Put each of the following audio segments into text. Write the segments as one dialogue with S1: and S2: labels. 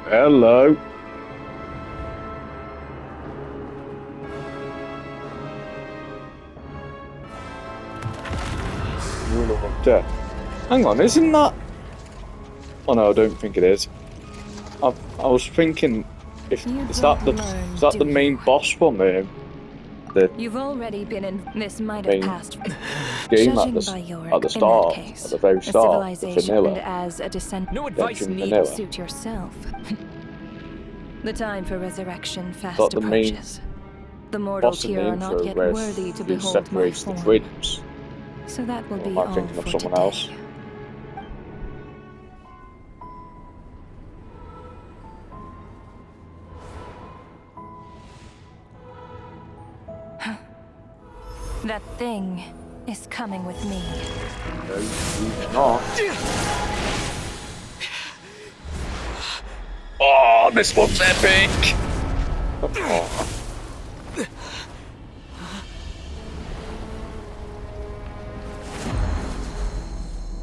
S1: Hello. Ruler of Death. Hang on, isn't that? Oh no, I don't think it is. I was thinking, is that the main boss from the
S2: You've already been in this might
S1: main
S2: have passed.
S1: game at the start,
S2: in that case,
S1: at the very
S2: a
S1: start, the
S2: civilization
S1: vanilla.
S2: and as a descent.
S3: No advice
S1: Genshin
S3: needed.
S1: vanilla.
S2: Suit yourself. The time for resurrection fast
S1: Is that the main
S2: approaches. The mortals
S1: boss
S2: here are
S1: name
S2: not
S1: for
S2: yet
S1: where
S2: worthy to
S1: it
S2: behold my
S1: separates the
S2: form.
S1: twins?
S2: So that will
S1: Or
S2: be
S1: am I
S2: all
S1: thinking of
S2: for
S1: someone
S2: today.
S1: else?
S2: That thing is coming with me.
S1: No, he's not. Oh, this one's epic! Oh.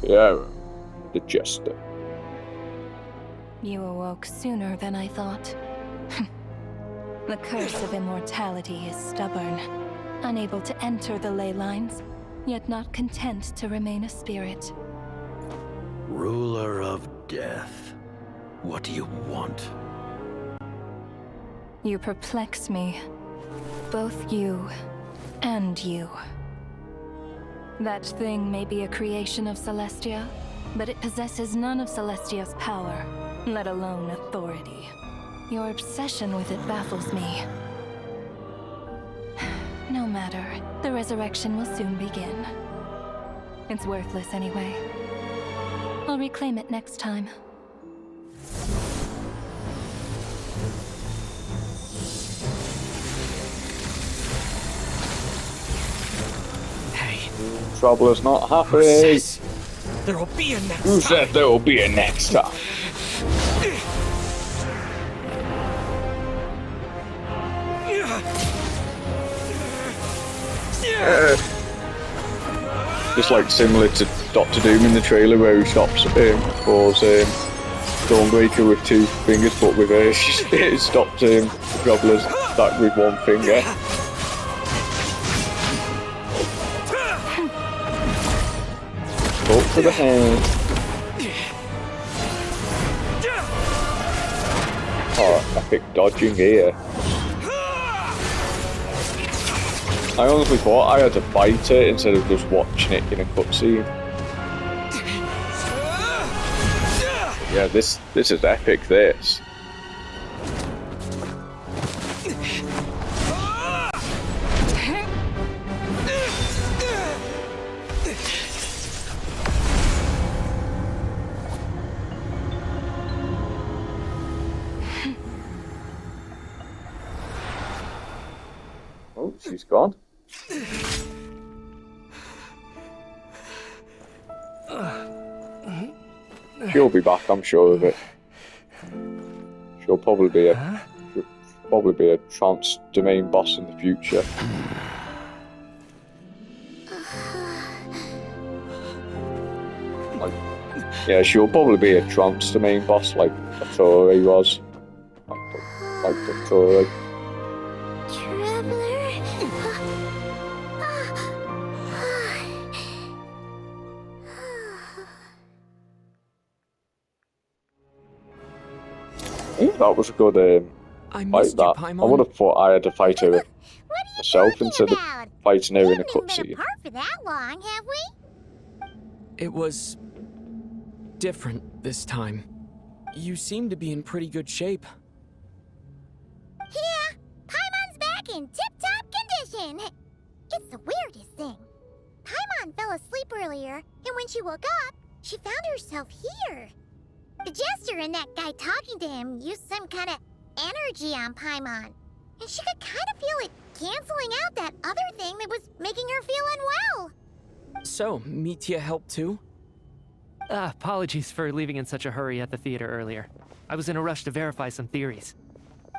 S1: Yeah, the Jester.
S2: You awoke sooner than I thought. The curse of immortality is stubborn, unable to enter the ley lines, yet not content to remain a spirit.
S4: Ruler of Death, what do you want?
S2: You perplex me. Both you and you. That thing may be a creation of Celestia, but it possesses none of Celestia's power, let alone authority. Your obsession with it baffles me. No matter, the resurrection will soon begin. It's worthless anyway. I'll reclaim it next time.
S3: Hey,
S1: Troubler's not happy.
S3: who says there'll be a next
S1: Who
S3: time?
S1: said there will be a next time? Just like similar to Doctor Doom in the trailer where he stops for Stormbreaker with two fingers, but with it stops Troubler's back with one finger. Up to the hand. Oh, epic dodging here. I honestly thought I had to fight it instead of just watching it in a cutscene. Yeah, this is epic, this. Oh, she's gone. She'll be back, I'm sure of it. She'll probably be a trans-domain boss in the future. Like, yeah, she'll probably be a trans-domain boss like Tori was. Like the Tori. That was a good
S3: I
S1: fight.
S3: missed you,
S1: That
S3: Paimon.
S1: I would have thought I had to fight her myself instead of fighting her
S5: We
S1: in a
S5: haven't even been
S1: cutscene.
S5: apart for that long, have we?
S3: It was different this time. You seem to be in pretty good shape.
S5: Yeah, Paimon's back in tip-top condition. It's the weirdest thing. Paimon fell asleep earlier, and when she woke up, she found herself here. The Jester and that guy talking to him used some kind of energy on Paimon, and she could kind of feel it canceling out that other thing that was making her feel unwell.
S3: So, Mitya helped too?
S6: Apologies for leaving in such a hurry at the theater earlier. I was in a rush to verify some theories.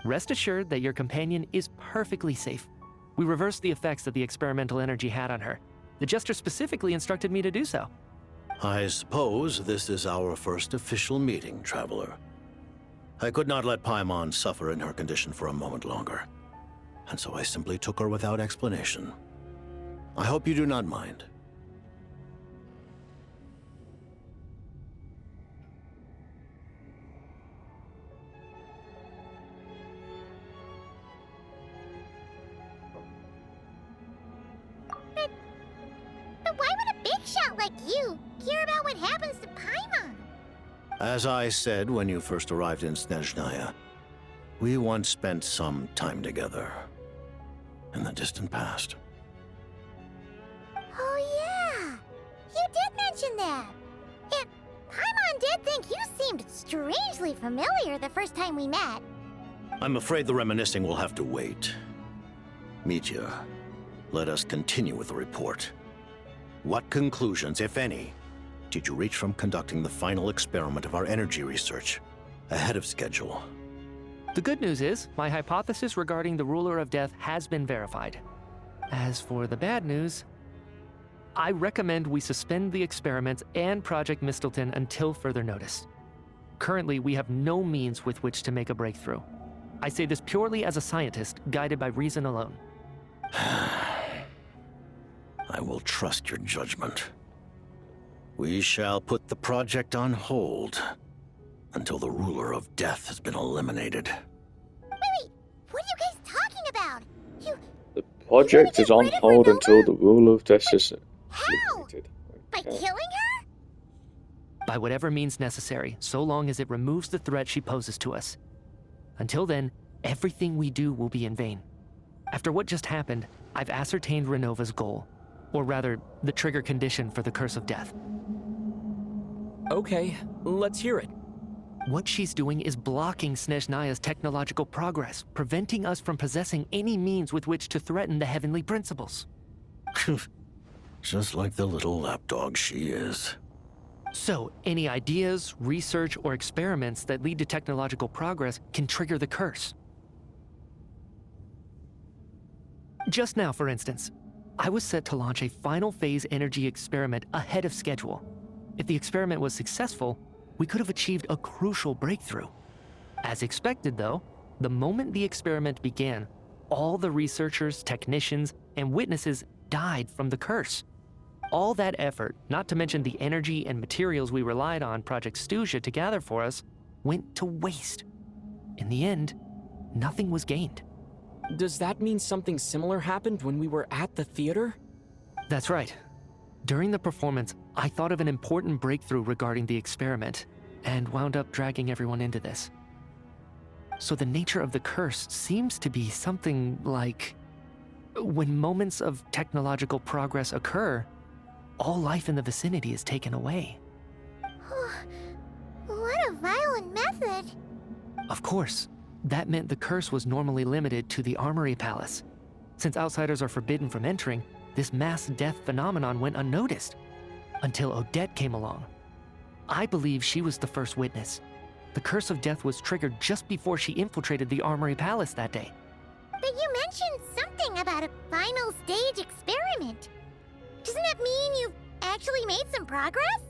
S6: Rest assured that your companion is perfectly safe. We reversed the effects that the experimental energy had on her. The Jester specifically instructed me to do so.
S4: I suppose this is our first official meeting, Traveler. I could not let Paimon suffer in her condition for a moment longer, and so I simply took her without explanation. I hope you do not mind.
S5: But why would a big shot like you care about what happens to Paimon?
S4: As I said when you first arrived in Snezhnaya, we once spent some time together in the distant past.
S5: Oh yeah, you did mention that. And Paimon did think you seemed strangely familiar the first time we met.
S4: I'm afraid the reminiscing will have to wait. Mitya, let us continue with the report. What conclusions, if any, did you reach from conducting the final experiment of our energy research ahead of schedule?
S6: The good news is, my hypothesis regarding the Ruler of Death has been verified. As for the bad news, I recommend we suspend the experiments and Project Mistleton until further notice. Currently, we have no means with which to make a breakthrough. I say this purely as a scientist, guided by reason alone.
S4: I will trust your judgment. We shall put the project on hold until the Ruler of Death has been eliminated.
S5: Wait, what are you guys talking about?
S1: The project is on hold until the rule of death is
S5: How?
S1: eliminated.
S5: By killing her?
S6: By whatever means necessary, so long as it removes the threat she poses to us. Until then, everything we do will be in vain. After what just happened, I've ascertained Renova's goal. Or rather, the trigger condition for the Curse of Death.
S3: Okay, let's hear it.
S6: What she's doing is blocking Snezhnaya's technological progress, preventing us from possessing any means with which to threaten the heavenly principles.
S4: Just like the little lapdog she is.
S6: So, any ideas, research, or experiments that lead to technological progress can trigger the curse. Just now, for instance, I was set to launch a final phase energy experiment ahead of schedule. If the experiment was successful, we could have achieved a crucial breakthrough. As expected, though, the moment the experiment began, all the researchers, technicians, and witnesses died from the curse. All that effort, not to mention the energy and materials we relied on Project Stuja to gather for us, went to waste. In the end, nothing was gained.
S3: Does that mean something similar happened when we were at the theater?
S6: That's right. During the performance, I thought of an important breakthrough regarding the experiment, and wound up dragging everyone into this. So the nature of the curse seems to be something like, when moments of technological progress occur, all life in the vicinity is taken away.
S5: What a violent method.
S6: Of course, that meant the curse was normally limited to the Armory Palace. Since outsiders are forbidden from entering, this mass death phenomenon went unnoticed. Until Odette came along. I believe she was the first witness. The Curse of Death was triggered just before she infiltrated the Armory Palace that day.
S5: But you mentioned something about a final stage experiment. Doesn't that mean you've actually made some progress?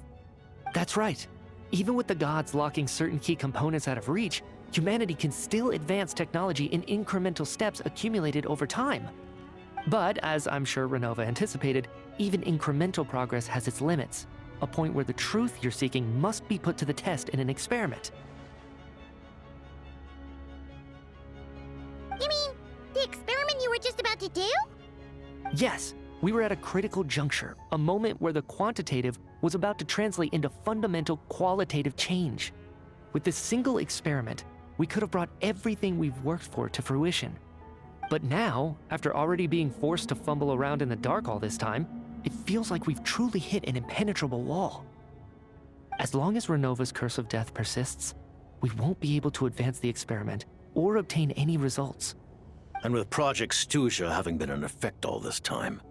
S6: That's right. Even with the gods locking certain key components out of reach, humanity can still advance technology in incremental steps accumulated over time. But, as I'm sure Renova anticipated, even incremental progress has its limits, a point where the truth you're seeking must be put to the test in an experiment.
S5: You mean the experiment you were just about to do?
S6: Yes, we were at a critical juncture, a moment where the quantitative was about to translate into fundamental qualitative change. With this single experiment, we could have brought everything we've worked for to fruition. But now, after already being forced to fumble around in the dark all this time, it feels like we've truly hit an impenetrable wall. As long as Renova's Curse of Death persists, we won't be able to advance the experiment or obtain any results.
S4: And with Project Stuja having been in effect all this time,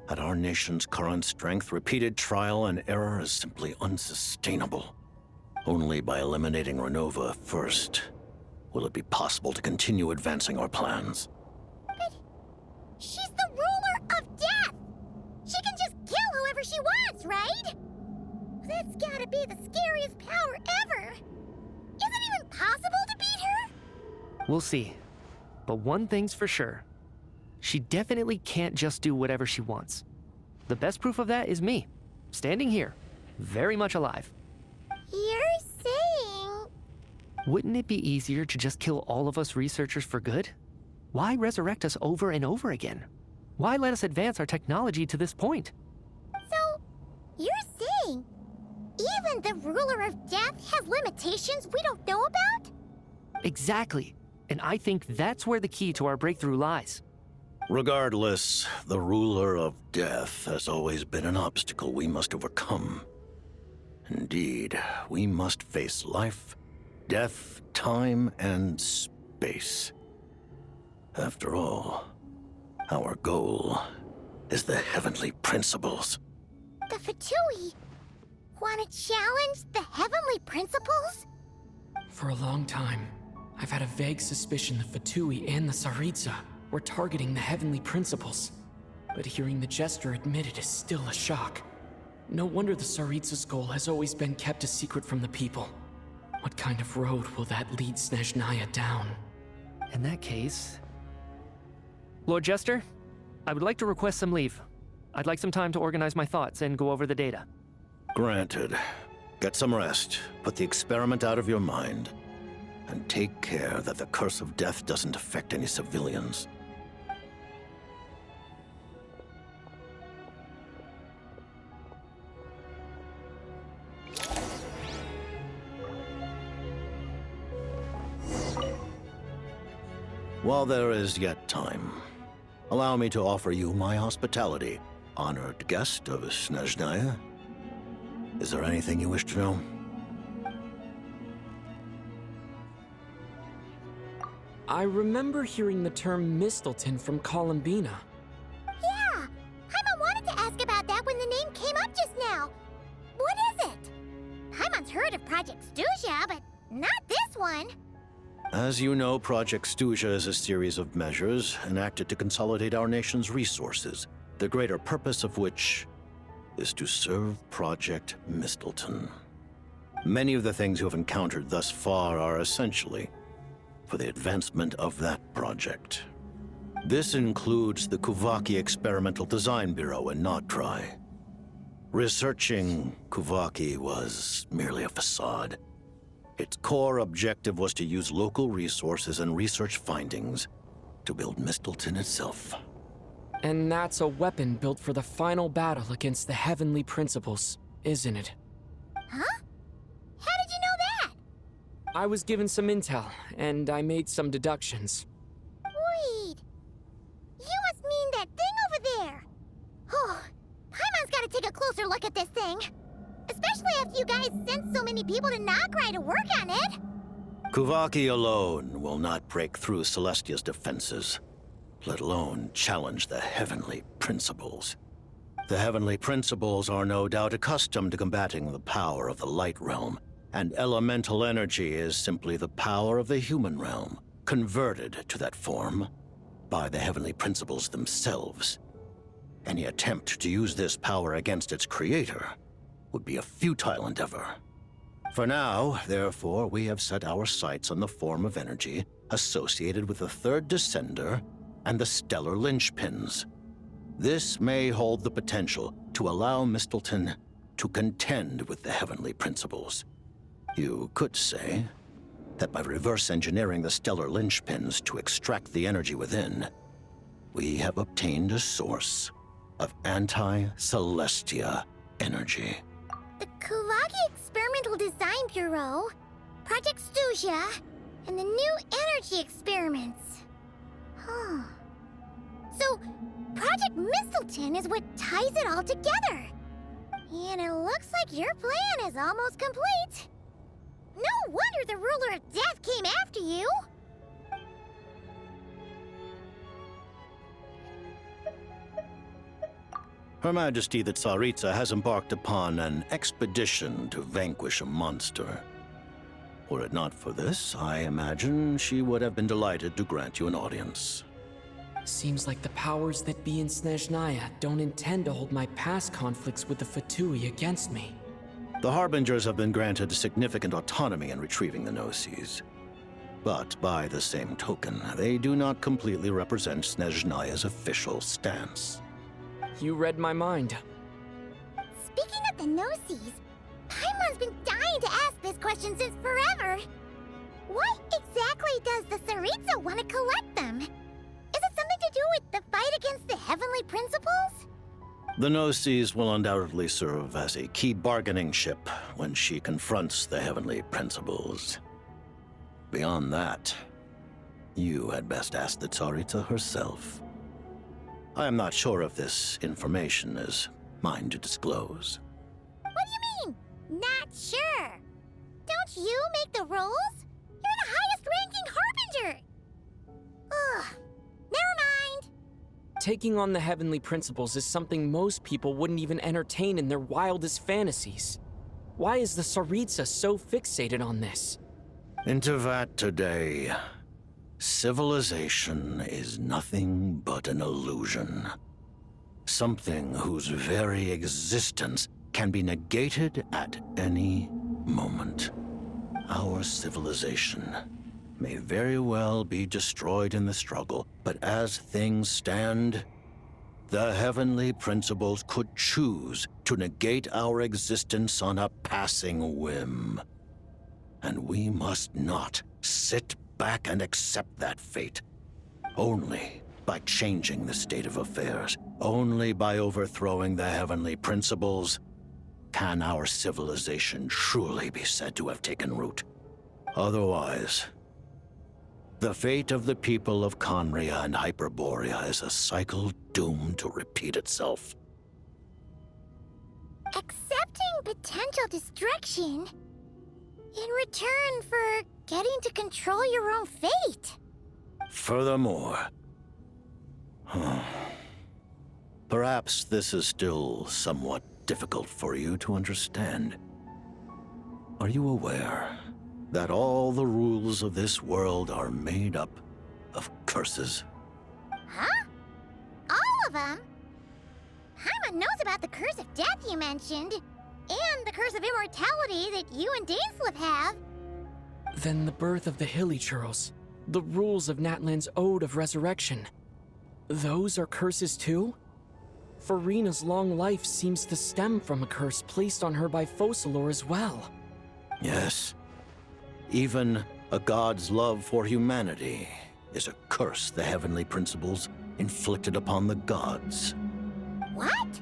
S4: at our nation's current strength, repeated trial and error is simply unsustainable. Only by eliminating Renova first will it be possible to continue advancing our plans.
S5: But she's the ruler of death! She can just kill whoever she wants, right? That's gotta be the scariest power ever! Is it even possible
S6: We'll see. But one thing's for sure. She definitely can't just do whatever she wants. The best proof of that is me, standing here, very much alive.
S5: You're saying...
S6: Wouldn't it be easier to just kill all of us researchers for good? Why resurrect us over and over again? Why let us advance our technology to this point?
S5: So, you're saying even the ruler of death has limitations we don't know about?
S6: Exactly. And I think that's where the key to our breakthrough lies.
S4: Regardless, the ruler of death has always been an obstacle we must overcome. Indeed, we must face life, death, time, and space. After all, our goal is the heavenly principles.
S5: The Fatui want to challenge the heavenly principles?
S3: For a long time, I've had a vague suspicion the Fatui and the Tsaritsa were targeting the heavenly principles. But hearing the Jester admit it is still a shock. No wonder the Tsaritsa's goal has always been kept a secret from the people. What kind of road will that lead Snezhnaya down?
S6: In that case... Lord Jester, I would like to request some leave. I'd like some time to organize my thoughts and go over the data.
S4: Granted. Get some rest, put the experiment out of your mind, and take care that the curse of death doesn't affect any civilians. While there is yet time, allow me to offer you my hospitality, honored guest of Snezhnaya. Is there anything you wish to know?
S3: I remember hearing the term Mistleton from Columbina.
S5: Yeah, Paimon wanted to ask about that when the name came up just now. What is it? Paimon's heard of Project Stuja, but not this one.
S4: As you know, Project Stuja is a series of measures enacted to consolidate our nation's resources, the greater purpose of which is to serve Project Mistleton. Many of the things you have encountered thus far are essentially for the advancement of that project. This includes the Kuvaki Experimental Design Bureau in Notdry. Researching Kuvaki was merely a facade. Its core objective was to use local resources and research findings to build Mistleton itself.
S3: And that's a weapon built for the final battle against the heavenly principles, isn't it?
S5: Huh? How did you know that?
S3: I was given some intel, and I made some deductions.
S5: Wait. You must mean that thing over there. Oh, Paimon's gotta take a closer look at this thing. Especially after you guys sent so many people to Notdry to work on it.
S4: Kuvaki alone will not break through Celestia's defenses, let alone challenge the heavenly principles. The heavenly principles are no doubt accustomed to combating the power of the light realm, and elemental energy is simply the power of the human realm, converted to that form by the heavenly principles themselves. Any attempt to use this power against its creator would be a futile endeavor. For now, therefore, we have set our sights on the form of energy associated with the third descender and the stellar linchpins. This may hold the potential to allow Mistleton to contend with the heavenly principles. You could say that by reverse engineering the stellar linchpins to extract the energy within, we have obtained a source of anti-Celestia energy.
S5: The Kuvaki Experimental Design Bureau, Project Stuja, and the new energy experiments. Huh. So, Project Mistleton is what ties it all together. And it looks like your plan is almost complete. No wonder the ruler of death came after you.
S4: Her Majesty the Tsaritsa has embarked upon an expedition to vanquish a monster. Were it not for this, I imagine she would have been delighted to grant you an audience.
S3: Seems like the powers that be in Snezhnaya don't intend to hold my past conflicts with the Fatui against me.
S4: The Harbingers have been granted significant autonomy in retrieving the Gnosis. But by the same token, they do not completely represent Snezhnaya's official stance.
S3: You read my mind.
S5: Speaking of the Gnosis, Paimon's been dying to ask this question since forever. Why exactly does the Tsaritsa want to collect them? Is it something to do with the fight against the Heavenly Principles?
S4: The Gnosis will undoubtedly serve as a key bargaining chip when she confronts the Heavenly Principles. Beyond that, you had best ask the Tsaritsa herself. I am not sure if this information is mine to disclose.
S5: What do you mean, not sure? Don't you make the rules? You're the highest-ranking Harbinger! Ugh, never mind.
S3: Taking on the Heavenly Principles is something most people wouldn't even entertain in their wildest fantasies. Why is the Tsaritsa so fixated on this?
S4: Intervat today, civilization is nothing but an illusion. Something whose very existence can be negated at any moment. Our civilization may very well be destroyed in the struggle, but as things stand, the Heavenly Principles could choose to negate our existence on a passing whim. And we must not sit back and accept that fate. Only by changing the state of affairs, only by overthrowing the Heavenly Principles, can our civilization truly be said to have taken root. Otherwise, the fate of the people of Conria and Hyperborea is a cycle doomed to repeat itself.
S5: Accepting potential destruction in return for getting to control your own fate.
S4: Furthermore, perhaps this is still somewhat difficult for you to understand. Are you aware that all the rules of this world are made up of curses?
S5: Huh? All of them? Paimon knows about the curse of death you mentioned, and the curse of immortality that you and Dainsleif have.
S3: Then the birth of the Hilichurls, the rules of Natlan's Ode of Resurrection. Those are curses too? Farina's long life seems to stem from a curse placed on her by Focalor as well.
S4: Yes. Even a god's love for humanity is a curse the Heavenly Principles inflicted upon the gods.
S5: What?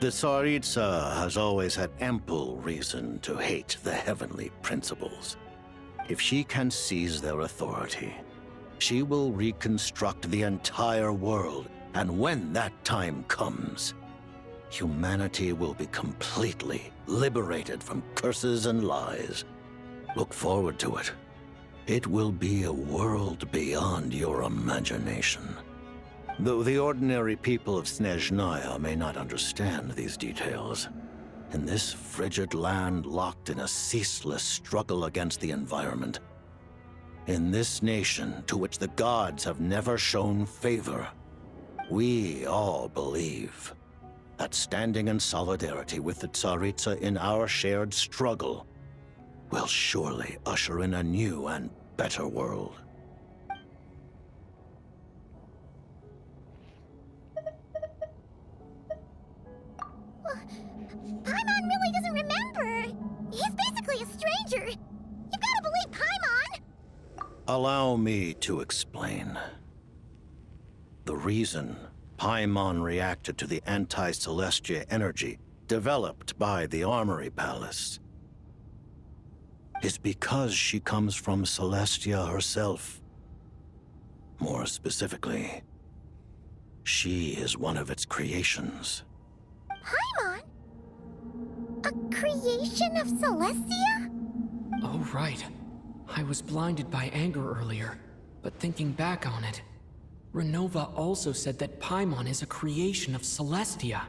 S4: The Tsaritsa has always had ample reason to hate the Heavenly Principles. If she can seize their authority, she will reconstruct the entire world, and when that time comes, humanity will be completely liberated from curses and lies. Look forward to it. It will be a world beyond your imagination. Though the ordinary people of Snezhnaya may not understand these details, in this frigid land locked in a ceaseless struggle against the environment, in this nation to which the gods have never shown favor, we all believe that standing in solidarity with the Tsaritsa in our shared struggle will surely usher in a new and better world.
S5: Paimon really doesn't remember. He's basically a stranger. You've got to believe Paimon.
S4: Allow me to explain. The reason Paimon reacted to the anti-Celestia energy developed by the Armory Palace is because she comes from Celestia herself. More specifically, she is one of its creations.
S5: Paimon? A creation of Celestia?
S3: Oh, right. I was blinded by anger earlier, but thinking back on it, Renova also said that Paimon is a creation of Celestia.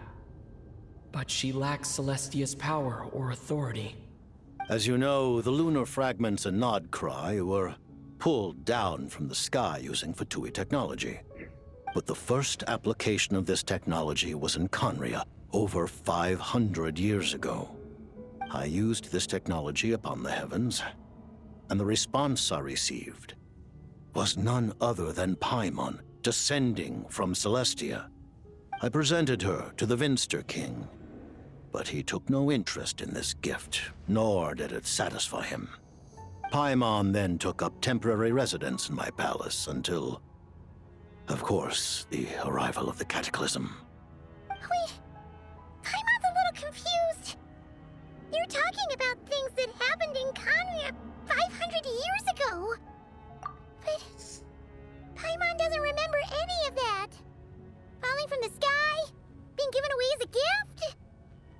S3: But she lacks Celestia's power or authority.
S4: As you know, the lunar fragments in Nodcry were pulled down from the sky using Fatui technology. But the first application of this technology was in Conria over 500 years ago. I used this technology upon the heavens, and the response I received was none other than Paimon descending from Celestia. I presented her to the Vinster King, but he took no interest in this gift, nor did it satisfy him. Paimon then took up temporary residence in my palace until, of course, the arrival of the Cataclysm.
S5: Wait, Paimon's a little confused. You're talking about things that happened in Conria 500 years ago. But Paimon doesn't remember any of that. Falling from the sky? Being given away as a gift?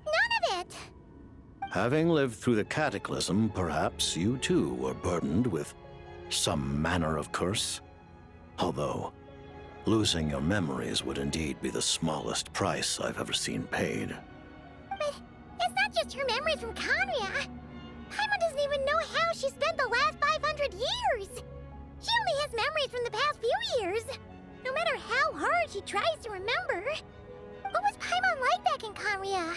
S5: None of it.
S4: Having lived through the Cataclysm, perhaps you too were burdened with some manner of curse. Although, losing your memories would indeed be the smallest price I've ever seen paid.
S5: But it's not just her memories from Conria. Paimon doesn't even know how she spent the last 500 years. She only has memories from the past few years. No matter how hard she tries to remember. What was Paimon like back in Conria?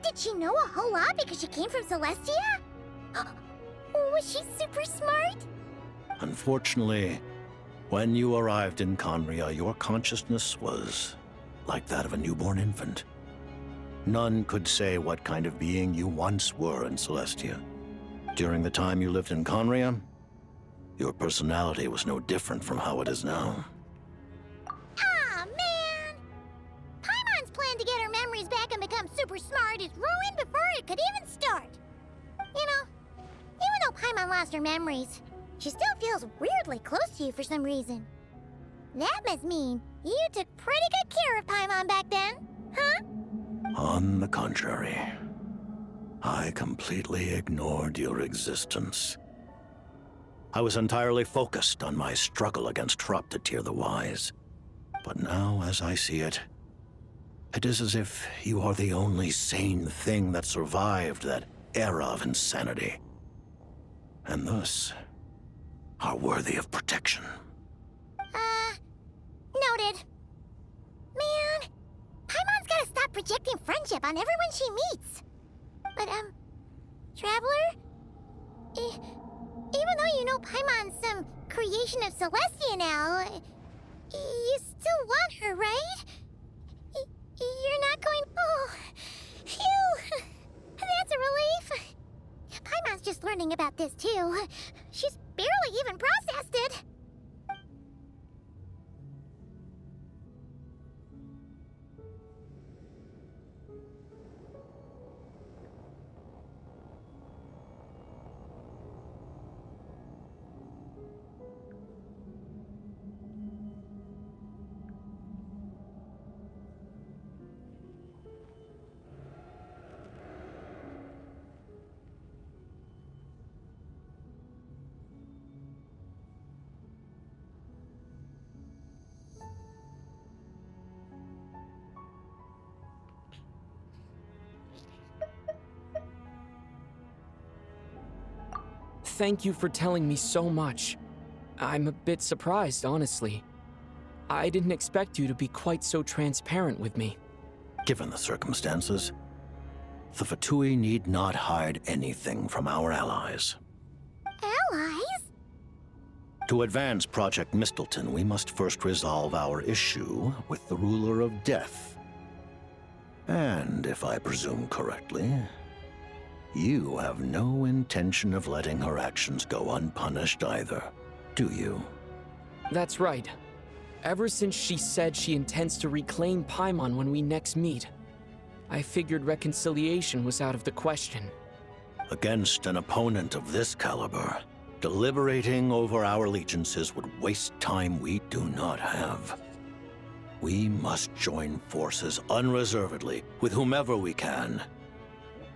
S5: Did she know a whole lot because she came from Celestia? Was she super smart?
S4: Unfortunately, when you arrived in Conria, your consciousness was like that of a newborn infant. None could say what kind of being you once were in Celestia. During the time you lived in Conria, your personality was no different from how it is now.
S5: Ah, man! Paimon's plan to get her memories back and become super smart is ruined before it could even start. You know, even though Paimon lost her memories, she still feels weirdly close to you for some reason. That must mean you took pretty good care of Paimon back then, huh?
S4: On the contrary, I completely ignored your existence. I was entirely focused on my struggle against Troptatir the Wise. But now, as I see it, it is as if you are the only sane thing that survived that era of insanity. And thus, are worthy of protection.
S5: Noted. Man, Paimon's gotta stop projecting friendship on everyone she meets. But, Traveler? Even though you know Paimon's some creation of Celestia now, you still want her, right? You're not going... Oh, phew! That's a relief. Paimon's just learning about this, too. She's barely even processed it.
S3: Thank you for telling me so much. I'm a bit surprised, honestly. I didn't expect you to be quite so transparent with me.
S4: Given the circumstances, the Fatui need not hide anything from our allies.
S5: Allies?
S4: To advance Project Mistleton, we must first resolve our issue with the Ruler of Death. And if I presume correctly, you have no intention of letting her actions go unpunished either, do you?
S3: That's right. Ever since she said she intends to reclaim Paimon when we next meet, I figured reconciliation was out of the question.
S4: Against an opponent of this caliber, deliberating over our allegiances would waste time we do not have. We must join forces unreservedly with whomever we can,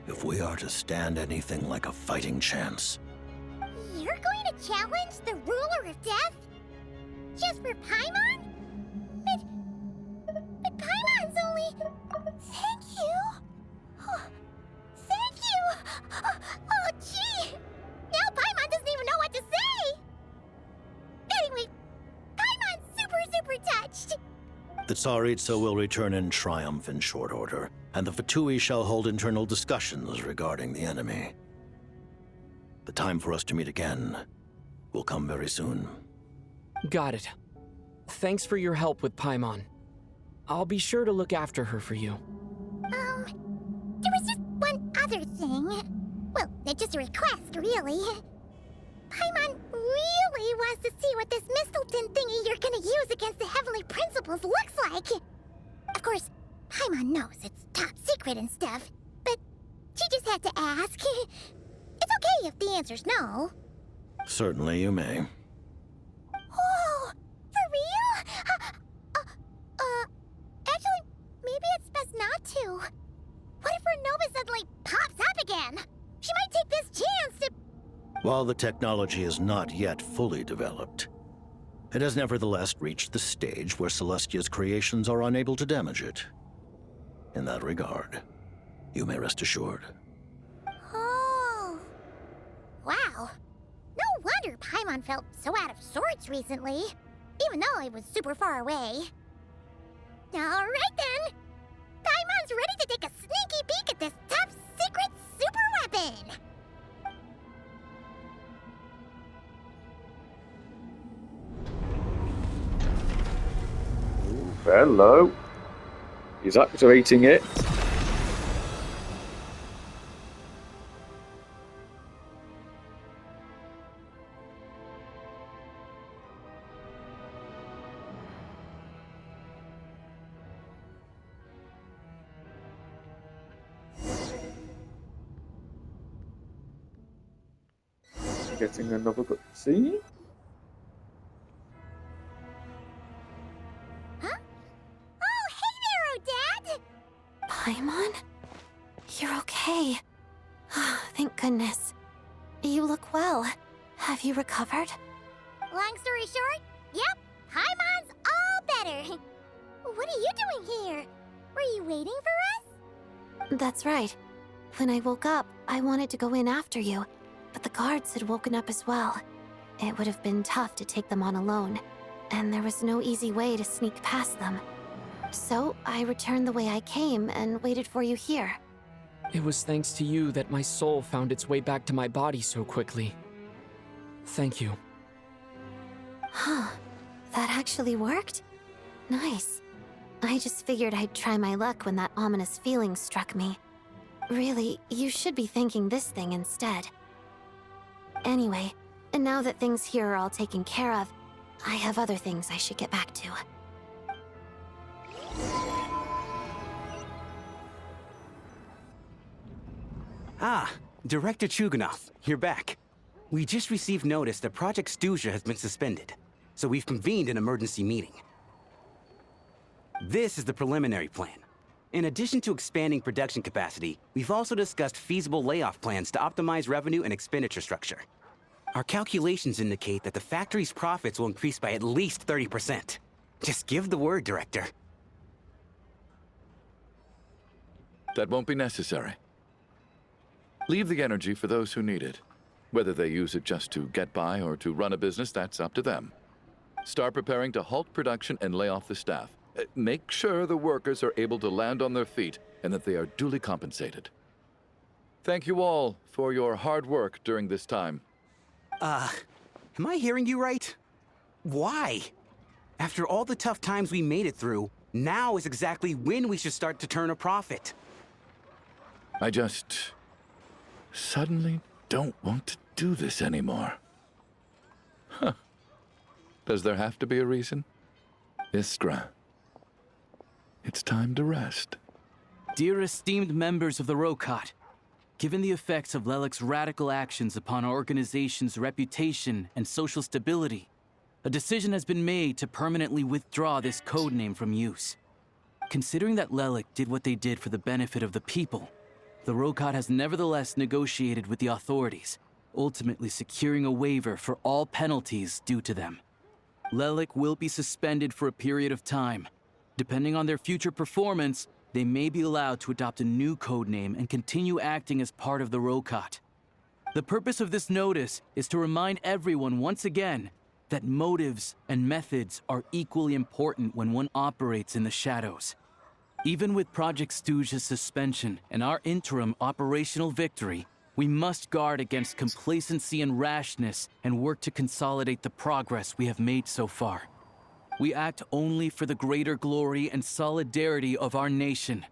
S4: if we are to stand anything like a fighting chance.
S5: You're going to challenge the Ruler of Death? Just for Paimon? But Paimon's only... Thank you. Oh, thank you. Oh, gee. Now Paimon doesn't even know what to say. Anyway, Paimon's super touched.
S4: The Tsaritsa will return in triumph in short order, and the Fatui shall hold internal discussions regarding the enemy. The time for us to meet again will come very soon.
S3: Got it. Thanks for your help with Paimon. I'll be sure to look after her for you.
S5: There was just one other thing. Well, it's just a request, really. Paimon really wants to see what this Mistleton thingy you're gonna use against the Heavenly Principles looks like. Of course, Paimon knows it's top secret and stuff, but she just had to ask. It's okay if the answer's no.
S4: Certainly you may.
S5: Oh, for real? Actually, maybe it's best not to. What if Renova suddenly pops up again? She might take this chance to...
S4: While the technology is not yet fully developed, it has nevertheless reached the stage where Celestia's creations are unable to damage it. In that regard, you may rest assured.
S5: Oh. Wow. No wonder Paimon felt so out of sorts recently, even though it was super far away. Alright then! Paimon's ready to take a sneaky peek at this top secret super weapon!
S1: Hello. He's activating it. Getting another good scene.
S5: Huh? Oh, hey there, Odette!
S7: Paimon? You're okay. Thank goodness. You look well. Have you recovered?
S5: Long story short, yep, Paimon's all better. What are you doing here? Were you waiting for us?
S7: That's right. When I woke up, I wanted to go in after you, but the guards had woken up as well. It would have been tough to take them on alone, and there was no easy way to sneak past them. So I returned the way I came and waited for you here.
S3: It was thanks to you that my soul found its way back to my body so quickly. Thank you.
S7: Huh. That actually worked? Nice. I just figured I'd try my luck when that ominous feeling struck me. Really, you should be thanking this thing instead. Anyway, and now that things here are all taken care of, I have other things I should get back to.
S8: Ah, Director Chuganov, you're back. We just received notice that Project Stuja has been suspended, so we've convened an emergency meeting. This is the preliminary plan. In addition to expanding production capacity, we've also discussed feasible layoff plans to optimize revenue and expenditure structure. Our calculations indicate that the factory's profits will increase by at least 30%. Just give the word, Director.
S9: That won't be necessary. Leave the energy for those who need it. Whether they use it just to get by or to run a business, that's up to them. Start preparing to halt production and lay off the staff. Make sure the workers are able to land on their feet and that they are duly compensated. Thank you all for your hard work during this time.
S8: Am I hearing you right? Why? After all the tough times we made it through, now is exactly when we should start to turn a profit.
S9: I just suddenly don't want to do this anymore. Huh. Does there have to be a reason? Iskra, it's time to rest.
S10: Dear esteemed members of the Rokat, given the effects of Lelik's radical actions upon our organization's reputation and social stability, a decision has been made to permanently withdraw this codename from use. Considering that Lelik did what they did for the benefit of the people, the Rokat has nevertheless negotiated with the authorities, ultimately securing a waiver for all penalties due to them. Lelik will be suspended for a period of time. Depending on their future performance, they may be allowed to adopt a new codename and continue acting as part of the Rokat. The purpose of this notice is to remind everyone once again that motives and methods are equally important when one operates in the shadows. Even with Project Stuja's suspension and our interim operational victory, We must guard against complacency and rashness and work to consolidate the progress we have made so far. We act only for the greater glory and solidarity of our nation.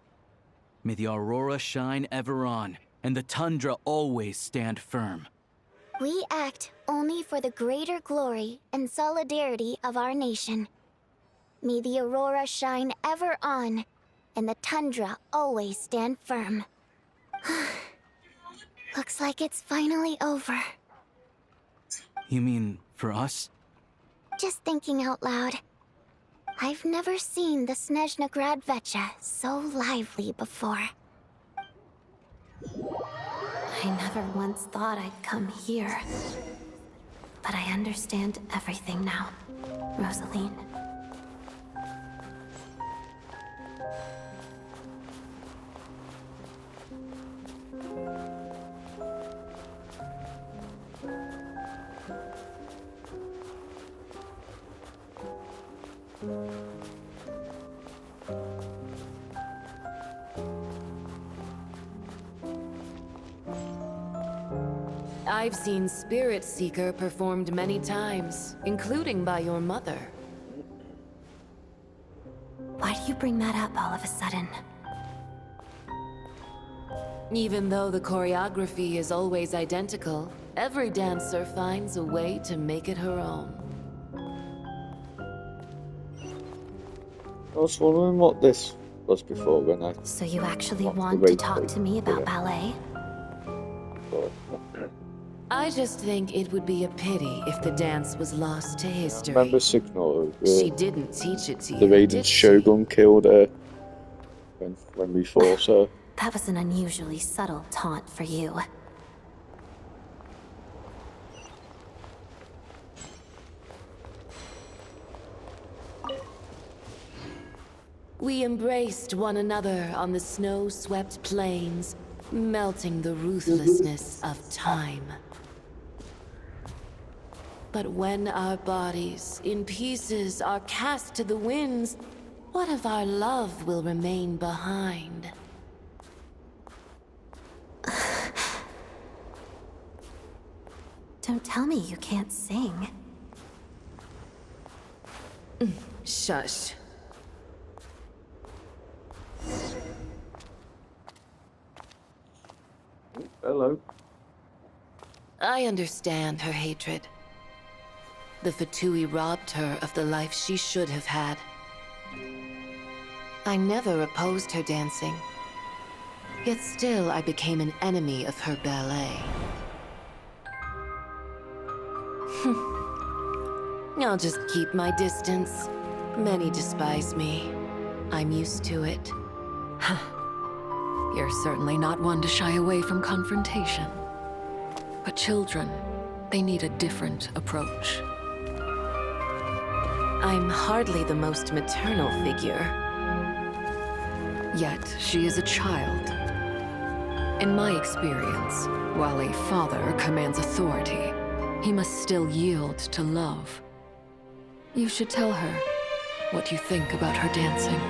S10: May the aurora shine ever on, and the tundra always stand firm.
S7: We act only for the greater glory and solidarity of our nation. May the aurora shine ever on, and the tundra always stand firm. Looks like it's finally over.
S10: You mean for us?
S7: Just thinking out loud. I've never seen the Snezhna Grad Vecha so lively before. I never once thought I'd come here. But I understand everything now, Rosaline.
S11: I've seen Spirit Seeker performed many times, including by your mother.
S7: Why do you bring that up all of a sudden?
S11: Even though the choreography is always identical, every dancer finds a way to make it her own.
S1: I was wondering what this was before when I...
S7: So you actually
S1: What's the
S7: want to
S1: rate
S7: talk
S1: like?
S7: to me about
S1: Yeah.
S7: ballet?
S11: I just think it would be a pity if the dance was lost to history.
S1: Remember Signal?
S11: She didn't teach it to you,
S1: The Raiden
S11: did she?
S1: Shogun killed her when we fought her.
S7: That was an unusually subtle taunt for you.
S11: We embraced one another on the snow-swept plains, melting the ruthlessness of time. But when our bodies, in pieces, are cast to the winds, what of our love will remain behind?
S7: Don't tell me you can't sing.
S11: Shush.
S1: Hello.
S11: I understand her hatred. The Fatui robbed her of the life she should have had. I never opposed her dancing. Yet still I became an enemy of her ballet. I'll just keep my distance. Many despise me. I'm used to it.
S12: You're certainly not one to shy away from confrontation. But children, they need a different approach.
S11: I'm hardly the most maternal figure.
S12: Yet, she is a child. In my experience, while a father commands authority, he must still yield to love. You should tell her what you think about her dancing.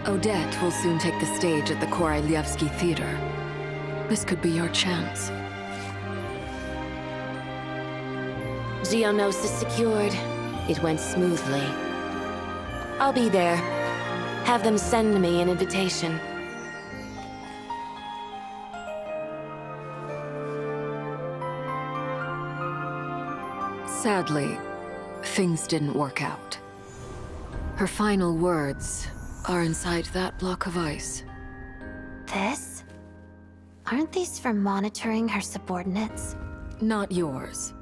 S12: Odette will soon take the stage at the Koralyevsky Theater. This could be your chance.
S11: Geonosis secured. It went smoothly. I'll be there. Have them send me an invitation.
S12: Sadly, things didn't work out. Her final words are inside that block of ice.
S7: This? Aren't these for monitoring her subordinates?
S12: Not yours.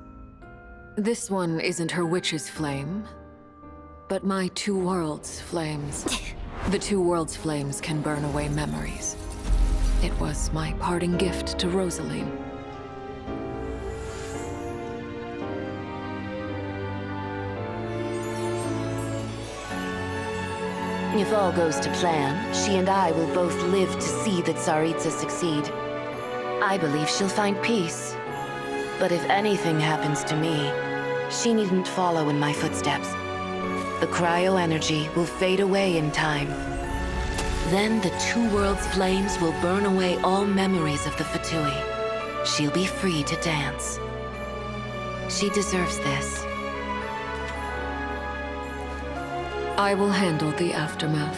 S12: This one isn't her witch's flame, but my two worlds' flames. The two worlds' flames can burn away memories. It was my parting gift to Rosaline.
S11: If all goes to plan, she and I will both live to see the Tsaritsa succeed. I believe she'll find peace. But if anything happens to me, she needn't follow in my footsteps. The cryo energy will fade away in time. Then the Two Worlds flames will burn away all memories of the Fatui. She'll be free to dance. She deserves this.
S12: I will handle the aftermath.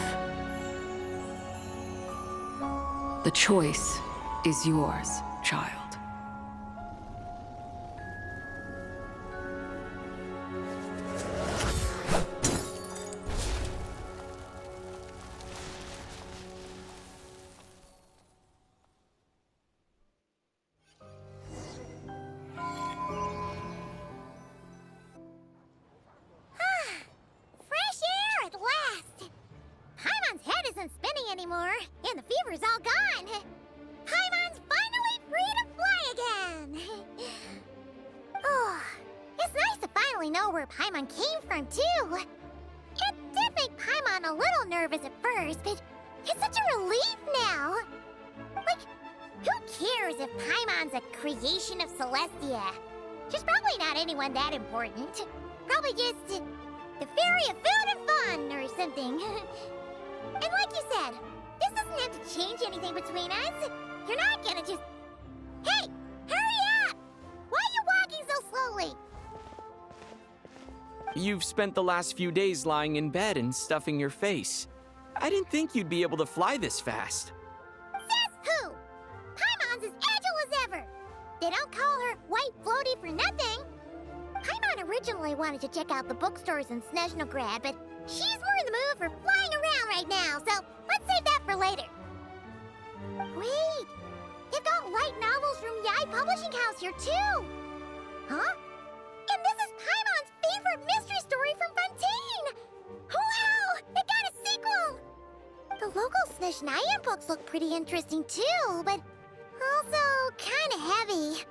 S12: The choice is yours, child.
S5: Fresh air at last! Paimon's head isn't spinning anymore, and the fever's all gone. Paimon's finally free to fly again! Oh, it's nice to finally know where Paimon came from, too. It did make Paimon a little nervous at first, but it's such a relief now. Like, who cares if Paimon's a creation of Celestia? She's probably not anyone that important. Probably just the fairy of food and fun or something. And like you said, this doesn't have to change anything between us. You're not gonna just... Hey! Hurry up! Why are you walking so slowly?
S13: You've spent the last few days lying in bed and stuffing your face. I didn't think you'd be able to fly this fast.
S5: Says who? Paimon's as agile as ever. They don't call her White Floaty for nothing. Paimon originally wanted to check out the bookstores in Snezhnograd, but she's more in the mood for flying around right now, so let's save that for later. Wait, they've got light novels from Yai Publishing House here too. Huh? And this is Paimon's favorite mystery story from Fontaine! Wow! It got a sequel! The local Snezhnayan books look pretty interesting too, but also kinda heavy.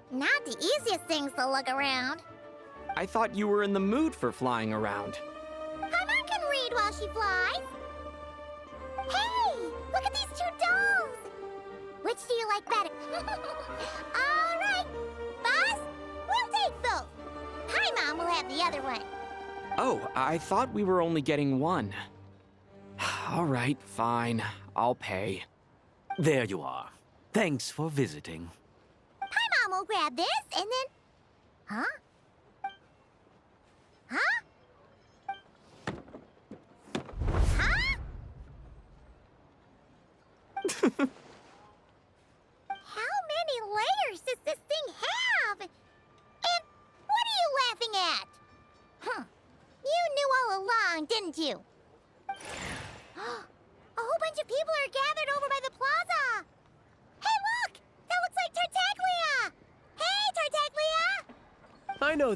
S5: Not the easiest things to look around.
S13: I thought you were in the mood for flying around.
S5: Paimon can read while she flies. Hey! Look at these two dolls! Which do you like better? All right, boss, we'll take both. Paimon will have the other one.
S13: Oh, I thought we were only getting one. All right, fine. I'll pay.
S14: There you are. Thanks for visiting.
S5: Paimon will grab this and then... Huh? Huh? Huh? How many layers does this thing have? And what are you laughing at? Huh. You knew all along, didn't you? A whole bunch of people are gathered over by the plaza. Hey, look! That looks like Tartaglia! Hey, Tartaglia!
S6: I know